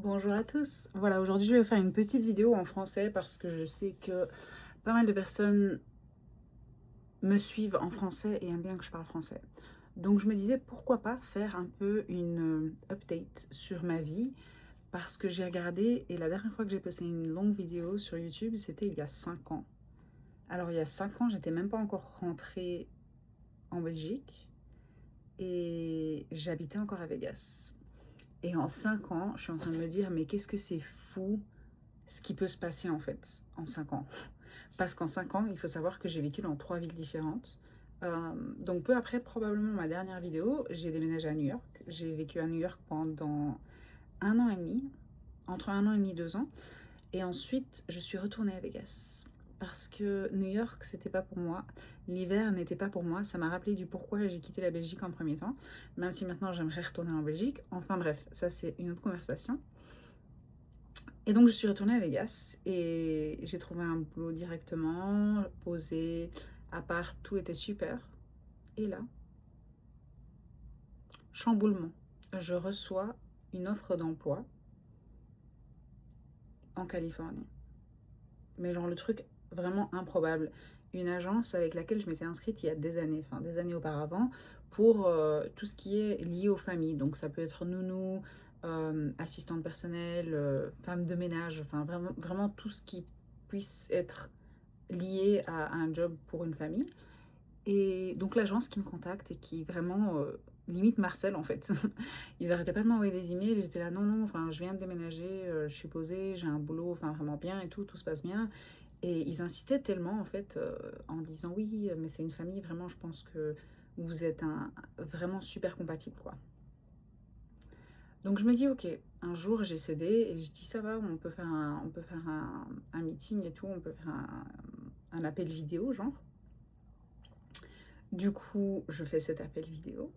Bonjour à tous. Voilà, aujourd'hui je vais faire une petite vidéo en français parce que je sais que pas mal de personnes me suivent en français et aiment bien que je parle français. Donc je me disais pourquoi pas faire un peu une update sur ma vie parce que j'ai regardé et la dernière fois que j'ai posté une longue vidéo sur YouTube, c'était il y a 5 ans. Alors il y a 5 ans, j'étais même pas encore rentrée en Belgique et j'habitais encore à Vegas. Et en 5 ans, je suis en train de me dire mais qu'est-ce que c'est fou ce qui peut se passer en fait en 5 ans. Parce qu'en 5 ans, il faut savoir que j'ai vécu dans 3 villes différentes. Donc peu après probablement ma dernière vidéo, j'ai déménagé à New York. J'ai vécu à New York pendant 1 an et demi, entre 1 an et demi et 2 ans. Et ensuite, je suis retournée à Vegas. Parce que New York, c'était pas pour moi. L'hiver n'était pas pour moi. Ça m'a rappelé du pourquoi j'ai quitté la Belgique en premier temps. Même si maintenant j'aimerais retourner en Belgique. Enfin bref, ça c'est une autre conversation. Et donc je suis retournée à Vegas et j'ai trouvé un boulot directement, posé, à part, tout était super. Et là, chamboulement. Je reçois une offre d'emploi en Californie. Mais genre le truc vraiment improbable. Une agence avec laquelle je m'étais inscrite il y a des années, enfin des années auparavant, pour tout ce qui est lié aux familles. Donc ça peut être nounou, assistante personnelle, femme de ménage, enfin vraiment, vraiment tout ce qui puisse être lié à un job pour une famille. Et donc l'agence qui me contacte et qui vraiment limite Marcel en fait. Ils arrêtaient pas de m'envoyer des emails et j'étais là non non, enfin je viens de déménager, je suis posée, j'ai un boulot enfin vraiment bien et tout se passe bien. Et ils insistaient tellement en fait en disant oui mais c'est une famille vraiment je pense que vous êtes vraiment super compatible quoi. Donc je me dis ok, un jour j'ai cédé et je dis ça va, on peut faire un meeting et tout, on peut faire un appel vidéo genre. Du coup, je fais cet appel vidéo.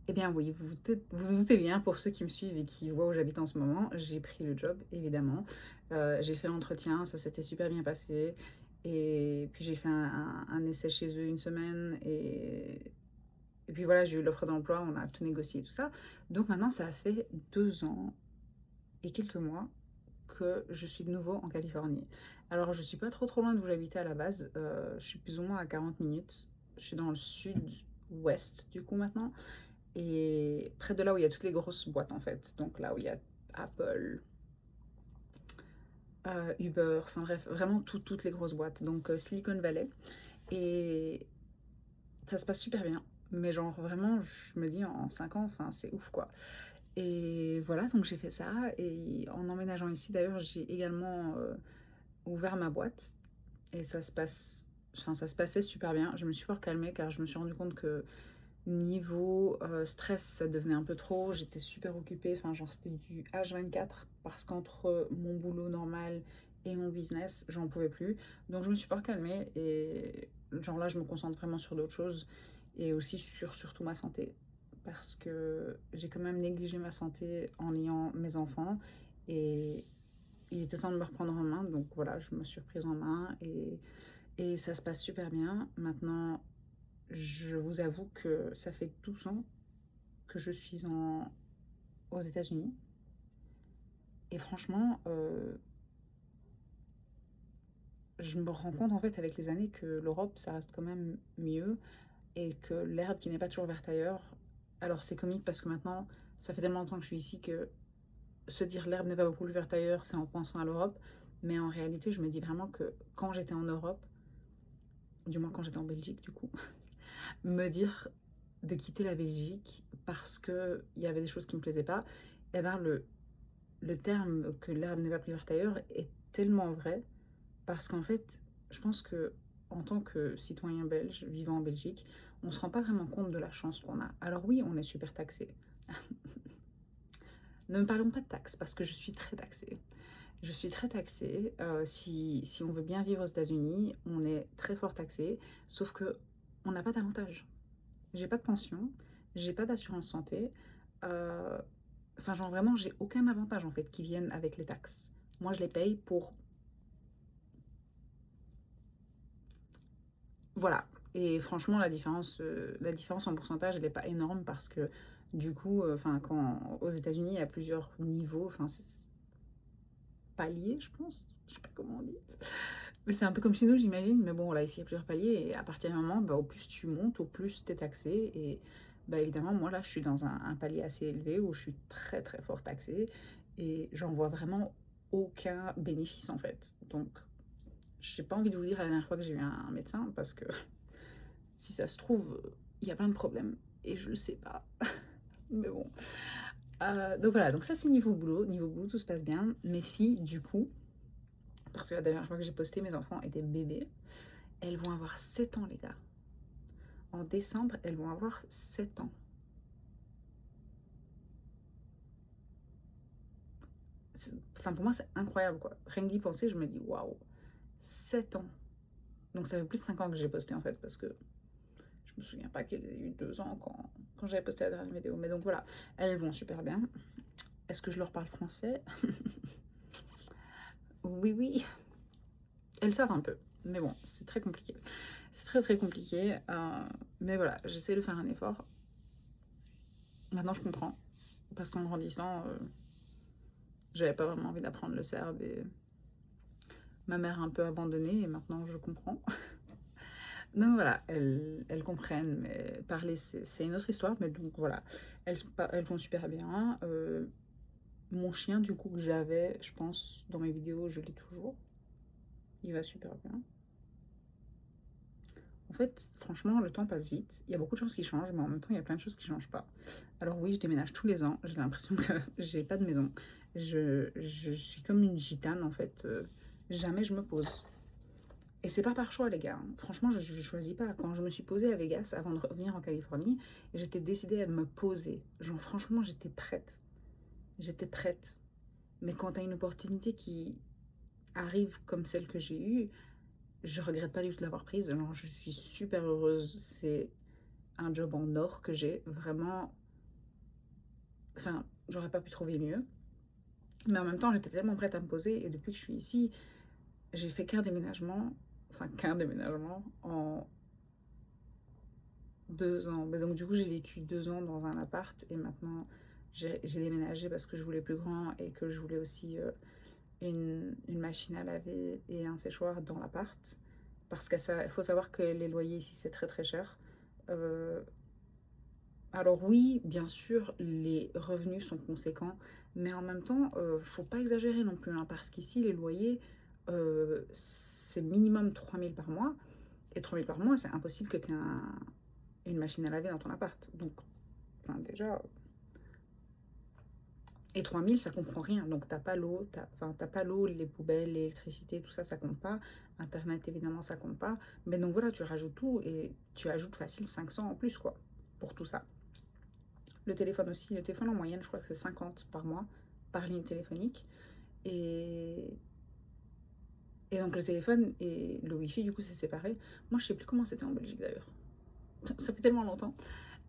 Eh bien oui, vous doutez bien, pour ceux qui me suivent et qui voient où j'habite en ce moment, j'ai pris le job, évidemment. J'ai fait l'entretien, ça s'était super bien passé. Et puis j'ai fait un essai chez eux une semaine. Et puis voilà, j'ai eu l'offre d'emploi, on a tout négocié, tout ça. Donc maintenant, ça fait 2 ans et quelques mois que je suis de nouveau en Californie. Alors, je suis pas trop loin de où j'habitais à la base. Je suis plus ou moins à 40 minutes. Je suis dans le sud-ouest, du coup, maintenant. Et près de là où il y a toutes les grosses boîtes, en fait. Donc là où il y a Apple, Uber, enfin bref, vraiment toutes les grosses boîtes. Donc Silicon Valley. Et ça se passe super bien. Mais genre, vraiment, je me dis, en 5 ans, enfin, c'est ouf, quoi. Et voilà, donc j'ai fait ça. Et en emménageant ici, d'ailleurs, j'ai également ouvert ma boîte. Et ça se passait super bien. Je me suis fort calmée car je me suis rendu compte que niveau stress, ça devenait un peu trop. J'étais super occupée. Enfin, genre, c'était du H24 parce qu'entre mon boulot normal et mon business, j'en pouvais plus. Donc, je me suis fort calmée et genre là, je me concentre vraiment sur d'autres choses et aussi sur surtout ma santé parce que j'ai quand même négligé ma santé en ayant mes enfants et il était temps de me reprendre en main. Donc, voilà, je me suis reprise en main et ça se passe super bien. Maintenant, je vous avoue que ça fait 12 ans que je suis aux États-Unis. Et franchement, je me rends compte en fait avec les années que l'Europe, ça reste quand même mieux et que l'herbe qui n'est pas toujours verte ailleurs. Alors c'est comique parce que maintenant, ça fait tellement longtemps que je suis ici que se dire l'herbe n'est pas beaucoup plus verte ailleurs, c'est en pensant à l'Europe. Mais en réalité, je me dis vraiment que quand j'étais en Europe, du moins quand j'étais en Belgique du coup, me dire de quitter la Belgique parce qu'il y avait des choses qui ne me plaisaient pas, eh ben le terme que l'herbe n'est pas plus verte ailleurs est tellement vrai parce qu'en fait, je pense que en tant que citoyen belge vivant en Belgique, on ne se rend pas vraiment compte de la chance qu'on a. Alors oui, on est super taxé. Ne me parlons pas de taxes parce que je suis très taxée. Je suis très taxée. Si on veut bien vivre aux États-Unis, on est très fort taxé, sauf que on n'a pas d'avantage. J'ai pas de pension, j'ai pas d'assurance santé. euh, Enfin, genre vraiment, j'ai aucun avantage en fait qui viennent avec les taxes. Moi, je les paye pour. Voilà. Et franchement, la différence en pourcentage, elle n'est pas énorme parce que Du coup, enfin, quand aux États-Unis, il y a plusieurs niveaux, enfin, paliers, je pense. Je sais pas comment on dit. Mais c'est un peu comme chez nous, j'imagine. Mais bon, là, ici, il y a plusieurs paliers. Et à partir d'un moment, bah, au plus tu montes, au plus tu es taxé. Et bah, évidemment, moi, là, je suis dans un palier assez élevé où je suis très, très fort taxée. Et j'en vois vraiment aucun bénéfice, en fait. Donc, j'ai pas envie de vous dire la dernière fois que j'ai eu un médecin parce que si ça se trouve, il y a plein de problèmes. Et je le sais pas. Mais bon. Donc voilà, donc ça c'est niveau boulot. Niveau boulot, tout se passe bien. Mes filles, du coup, parce que la dernière fois que j'ai posté, mes enfants étaient bébés. Elles vont avoir 7 ans, les gars. En décembre, elles vont avoir 7 ans. Enfin, pour moi, c'est incroyable, quoi. Rien que d'y penser, je me dis, waouh, 7 ans. Donc ça fait plus de 5 ans que j'ai posté, en fait, parce que je me souviens pas qu'elles aient eu 2 ans quand j'avais posté la dernière vidéo. Mais donc voilà, elles vont super bien. Est-ce que je leur parle français? Oui, oui. Elles savent un peu. Mais bon, c'est très compliqué. C'est très très compliqué. Mais voilà, j'essaie de faire un effort. Maintenant, je comprends. Parce qu'en grandissant, j'avais pas vraiment envie d'apprendre le serbe et ma mère a un peu abandonné et maintenant je comprends. Donc voilà, elles comprennent, mais parler c'est une autre histoire. Mais donc voilà, elles vont super bien. Mon chien, du coup, que j'avais, je pense, dans mes vidéos, je l'ai toujours. Il va super bien. En fait, franchement, le temps passe vite. Il y a beaucoup de choses qui changent, mais en même temps, il y a plein de choses qui changent pas. Alors oui, je déménage tous les ans. J'ai l'impression que j'ai pas de maison. Je suis comme une gitane, en fait. Jamais je me pose. Et c'est pas par choix, les gars. Franchement, je choisis pas. Quand je me suis posée à Vegas avant de revenir en Californie, j'étais décidée à me poser. Genre, franchement, j'étais prête. J'étais prête. Mais quand t'as une opportunité qui arrive comme celle que j'ai eue, je regrette pas du tout de l'avoir prise. Genre, je suis super heureuse. C'est un job en or que j'ai. Vraiment, enfin, j'aurais pas pu trouver mieux. Mais en même temps, j'étais tellement prête à me poser. Et depuis que je suis ici, j'ai fait qu'un déménagement. Enfin, qu'un déménagement en 2 ans. Mais donc, du coup, j'ai vécu 2 ans dans un appart. Et maintenant, j'ai déménagé parce que je voulais plus grand et que je voulais aussi une machine à laver et un séchoir dans l'appart. Parce qu'il faut savoir que les loyers ici, c'est très très cher. Euh, Alors oui, bien sûr, les revenus sont conséquents, mais en même temps, faut pas exagérer non plus, hein, parce qu'ici, les loyers, c'est minimum 3 000 par mois, et 3 000 par mois, c'est impossible que tu aies une machine à laver dans ton appart. Donc, enfin, déjà, et 3 000, ça comprend rien. Donc, t'as pas l'eau, enfin, t'as pas l'eau, les poubelles, l'électricité, tout ça, ça compte pas. Internet, évidemment, ça compte pas. Mais donc voilà, tu rajoutes tout, et tu ajoutes facile 500 en plus, quoi, pour tout ça. Le téléphone aussi, le téléphone en moyenne, je crois que c'est 50 par mois, par ligne téléphonique. Et, et donc le téléphone et le wifi, du coup, c'est séparé. Moi, je sais plus comment c'était en Belgique d'ailleurs. Ça fait tellement longtemps.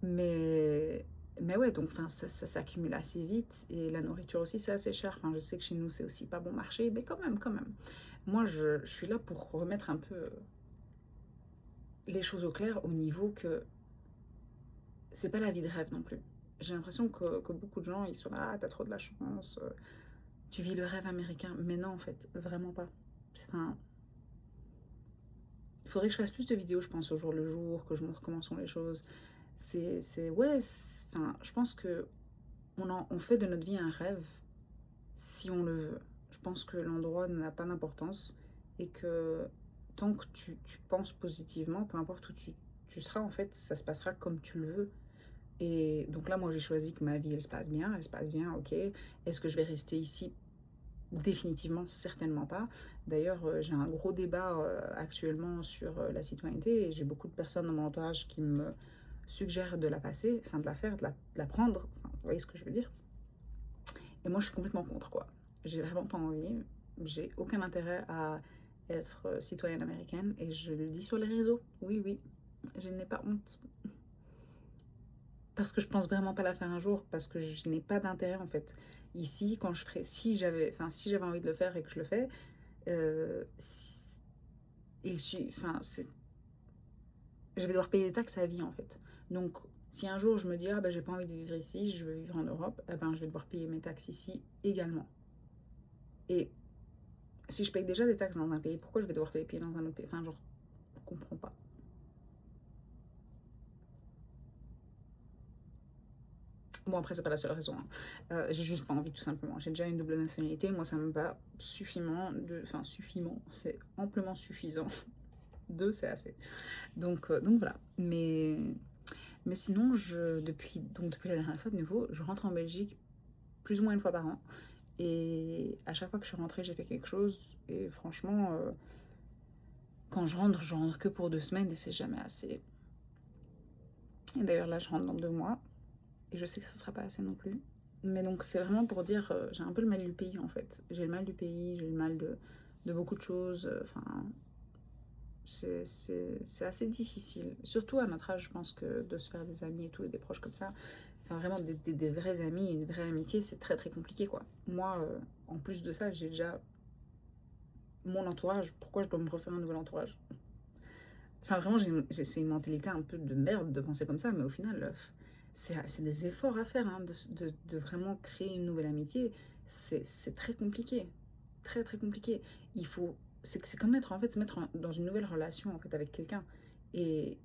Mais, mais ouais, donc ça s'accumule assez vite. Et la nourriture aussi, c'est assez cher. Enfin, je sais que chez nous, c'est aussi pas bon marché, mais quand même, quand même. Moi, je suis là pour remettre un peu les choses au clair au niveau que c'est pas la vie de rêve non plus. J'ai l'impression que beaucoup de gens, ils sont là, ah, t'as trop de la chance, tu vis le rêve américain. Mais non, en fait, vraiment pas. Enfin, il faudrait que je fasse plus de vidéos, je pense, au jour le jour, que je montre comment sont les choses. Ouais, enfin, je pense que on fait de notre vie un rêve si on le veut. Je pense que l'endroit n'a pas d'importance et que tant que tu penses positivement, peu importe où tu seras, en fait, ça se passera comme tu le veux. Et donc là, moi, j'ai choisi que ma vie, elle se passe bien, ok. Est-ce que je vais rester ici? Définitivement, certainement pas. D'ailleurs, j'ai un gros débat actuellement sur la citoyenneté et j'ai beaucoup de personnes dans mon entourage qui me suggèrent de la passer, enfin de la faire, de la prendre. Enfin, vous voyez ce que je veux dire? Et moi, je suis complètement contre, quoi. J'ai vraiment pas envie. J'ai aucun intérêt à être citoyenne américaine et je le dis sur les réseaux. Oui, oui, je n'ai pas honte. Parce que je pense vraiment pas la faire un jour, parce que je n'ai pas d'intérêt en fait. Ici, quand je ferais, si j'avais envie de le faire et que je le fais, si- enfin, je vais devoir payer des taxes à vie en fait. Donc, Si un jour je me dis, ah ben j'ai pas envie de vivre ici, je veux vivre en Europe, eh ben je vais devoir payer mes taxes ici également. Et si je paye déjà des taxes dans un pays, pourquoi je vais devoir les payer dans un autre pays? Enfin, genre, je comprends pas. Bon, après, c'est pas la seule raison, hein. J'ai juste pas envie, tout simplement. J'ai déjà une double nationalité, moi, ça me va suffisamment. Enfin, suffisamment, c'est amplement suffisant. Deux, c'est assez. Donc voilà. Mais sinon, depuis la dernière fois, de nouveau, je rentre en Belgique plus ou moins une fois par an. Et à chaque fois que je suis rentrée, j'ai fait quelque chose. Et franchement, quand je rentre que pour 2 semaines et c'est jamais assez. Et d'ailleurs, là, je rentre dans 2 mois. Et je sais que ça sera pas assez non plus. Mais donc, c'est vraiment pour dire, j'ai un peu le mal du pays en fait. J'ai le mal du pays, j'ai le mal de beaucoup de choses. Enfin, c'est assez difficile. Surtout à notre âge, je pense que de se faire des amis et tout, et des proches comme ça. Enfin, vraiment des vrais amis, une vraie amitié, c'est très très compliqué quoi. Moi, en plus de ça, j'ai déjà mon entourage. Pourquoi je dois me refaire un nouvel entourage? Enfin, vraiment, c'est une mentalité un peu de merde de penser comme ça, mais au final, c'est des efforts à faire, hein, de vraiment créer une nouvelle amitié. C'est très compliqué. Très, très compliqué. Il faut. C'est comme être, en fait, se mettre dans une nouvelle relation, en fait, avec quelqu'un. Et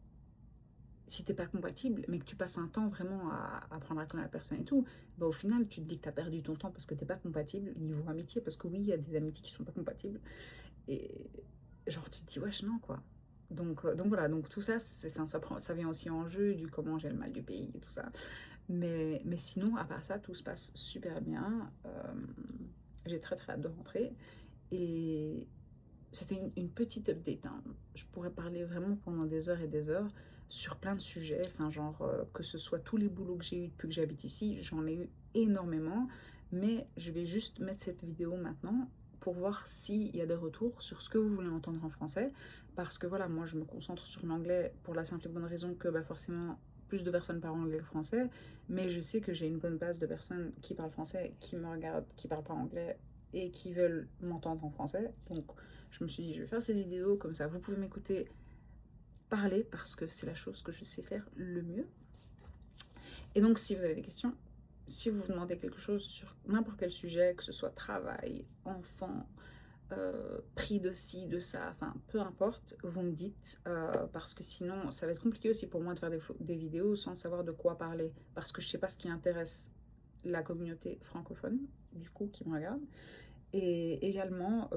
si t'es pas compatible, mais que tu passes un temps vraiment à apprendre à connaître la personne et tout, bah, au final, tu te dis que t'as perdu ton temps parce que t'es pas compatible niveau amitié. Parce que oui, il y a des amitiés qui sont pas compatibles. Et genre, tu te dis, wesh, non, quoi. Donc voilà, donc tout ça, enfin, ça vient aussi en jeu du comment j'ai le mal du pays et tout ça. Mais sinon, à part ça, tout se passe super bien. J'ai très très hâte de rentrer. Et c'était une petite update, hein. Je pourrais parler vraiment pendant des heures et des heures sur plein de sujets. Enfin, genre, que ce soit tous les boulots que j'ai eu depuis que j'habite ici, j'en ai eu énormément. Mais je vais juste mettre cette vidéo maintenant pour voir s'il y a des retours sur ce que vous voulez entendre en français. Parce que voilà, moi je me concentre sur l'anglais pour la simple et bonne raison que bah, forcément plus de personnes parlent anglais que français. Mais je sais que j'ai une bonne base de personnes qui parlent français, qui me regardent, qui parlent pas anglais et qui veulent m'entendre en français. Donc je me suis dit, je vais faire cette vidéo, comme ça vous pouvez m'écouter parler parce que c'est la chose que je sais faire le mieux. Et donc, si vous avez des questions, si vous vous demandez quelque chose sur n'importe quel sujet, que ce soit travail, enfant, prix de ci, de ça, enfin peu importe, vous me dites, parce que sinon ça va être compliqué aussi pour moi de faire des vidéos sans savoir de quoi parler, parce que je sais pas ce qui intéresse la communauté francophone, du coup, qui me regarde. Et également,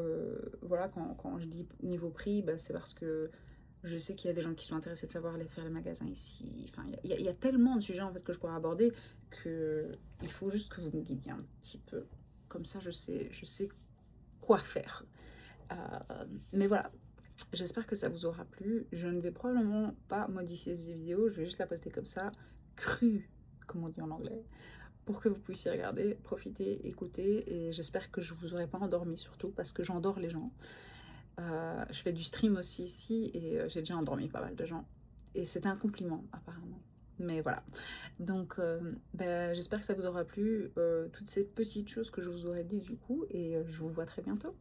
voilà, quand je dis niveau prix, bah, c'est parce que je sais qu'il y a des gens qui sont intéressés de savoir faire les magasins ici. Enfin, il y a tellement de sujets en fait que je pourrais aborder que il faut juste que vous me guidiez un petit peu. Comme ça, je sais quoi faire. Mais voilà, j'espère que ça vous aura plu. Je ne vais probablement pas modifier cette vidéo, je vais juste la poster comme ça, crue, comme on dit en anglais, pour que vous puissiez regarder, profiter, écouter. Et j'espère que je vous aurai pas endormi surtout, parce que j'endors les gens. Je fais du stream aussi ici et j'ai déjà endormi pas mal de gens. Et c'était un compliment apparemment. Mais voilà. Donc ben, j'espère que ça vous aura plu, toutes ces petites choses que je vous aurais dit du coup. Et je vous vois très bientôt.